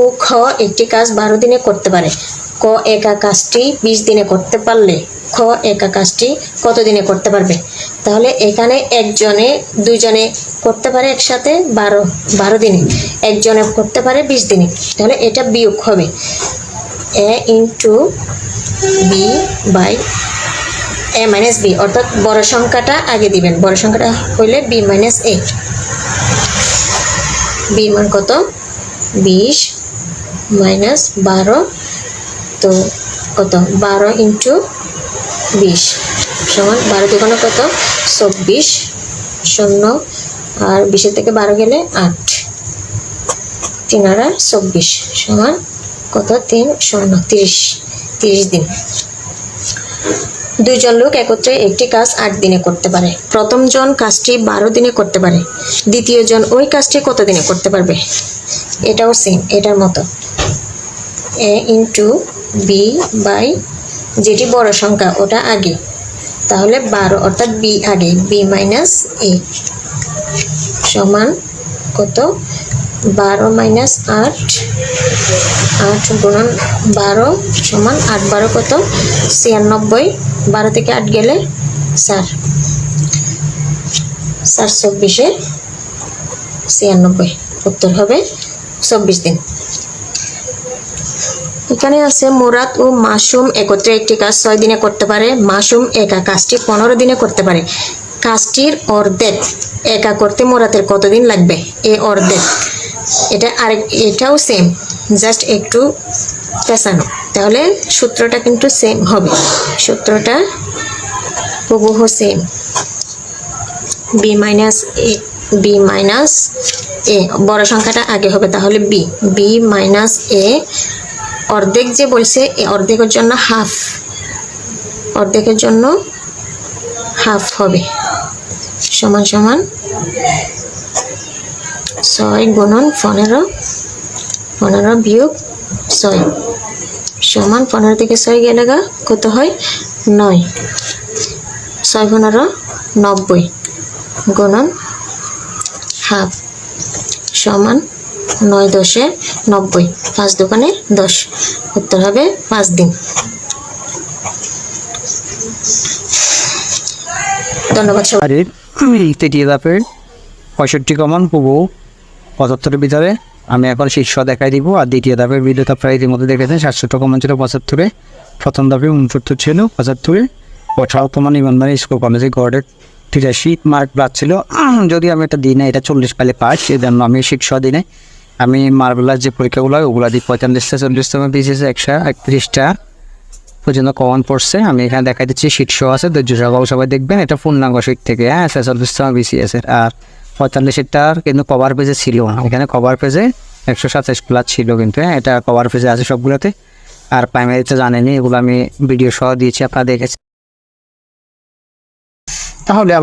ও খ একটি কাজ 12 দিনে করতে পারে। ক একা কাজটি 20 দিনে করতে পারলে খ একা কাজটি কত দিনে করতে পারবে? তাহলে এখানে একজনে দুইজনে করতে পারে একসাথে 12 দিনে, একজনে করতে পারে 20 দিনে। তাহলে এটা বিয়োগ হবে A into B by A minus B, অর্থাৎ বড় সংখ্যাটা আগে দিবেন। বড় সংখ্যাটা হইলে বি মাইনাস এ। বি মান কত? 20 মাইনাস 12, তো কত? 12 ইন্টু 20 সমান 12 দুগুণে কত? 24, শূন্য আর 20 থেকে 12 গেলে 8, 3 আর 24 সমান কত? 3 শূন্য 30 দিন। দুইজন লোক একত্রে একটি কাজ 8 দিনে করতে পারে। প্রথম জন কাজটি 12 দিনে করতে পারে, দ্বিতীয় জন ওই কাজটি কত দিনে করতে পারবে? এটাও সেম, এটার মতো এ ইন্টু বি বাই যেটি বড় সংখ্যা ওটা আগে, তাহলে 12 অর্থাৎ বি আগে, বি মাইনাস এ সমান কত? 12 মাইনাস 8, 8 গুণন 12 সমান 8 12 কত? 96, 12 থেকে 8 গেলে 4, 4 24 96, উত্তর হবে 24 দিন। এখানে আছে মুরাদ ও মাসুম একত্রে একটি কাজ 6 দিনে করতে পারে। মাসুম একা কাজটি 15 দিনে করতে পারে। কাজটির অর্ধেক একা করতে মুরাদের কতদিন লাগবে? এ অর্ধেক, এটাও সেম, জাস্ট একটু পেছানো। তাহলে সূত্রটা কিন্তু সেম হবে, সূত্রটা হুবহু সেম। বি মাইনাস এ বড় সংখ্যাটা আগে হবে, তাহলে বি মাইনাস এ অর্ধেক যে বলছে, অর্ধেকের জন্য হাফ, অর্ধেকের জন্য হাফ হবে সমান সমান 6 গুণন 15, 15 বিয়োগ 6 সমান 15 থেকে 6 গেলে কত হয়? 9, 6 15 90 গুণন হাফ সমান 9 10 90, 5 দোকানে 10, উত্তর হবে 5 দিন। ধন্যবাদ সবাই। তৃতীয় ধাপের 65 কমন পুবু 75-এর ভিতরে আমি এখন শীর্ষ দেখাই দিব। আর দ্বিতীয় ধাপের ভিডিওটা প্রায় ইতিমধ্যে দেখেছেন। 67 কমন ছিল 75-এ, প্রথম ধাপে 69 ছিল 75-এ। 18 কমন ইমানবাড়ি স্কুল কলেজে গড়ে 83 মার্ক প্লাস ছিল। যদি আমি এটা দিই না, এটা 40 পেলে পাস, এই জন্য আমি শীর্ষ দিই নাই। আমি মার্বেলার যে পরীক্ষাগুলো হয় ওগুলো দিই 45টা 40টা বিসিএস 131টা পর্যন্ত কমন পড়ছে। আমি এখানে দেখাই দিচ্ছি, শীর্ষ আছে, ধৈর্য সহকারে সবাই দেখবেন। এটা পূর্ণাঙ্গ শীট থেকে, 46টা বিসিএসের। আর 45টার কিন্তু কভার পেজে ছিল, এখানে কভার পেজে 127 প্লাস ছিল, কিন্তু এটা কভার পেজে আছে সবগুলোতে। আর প্রাইমারিতে জানেনি, এগুলো আমি ভিডিও সহ দিয়েছি, আপনারা দেখেছেন। তাহলে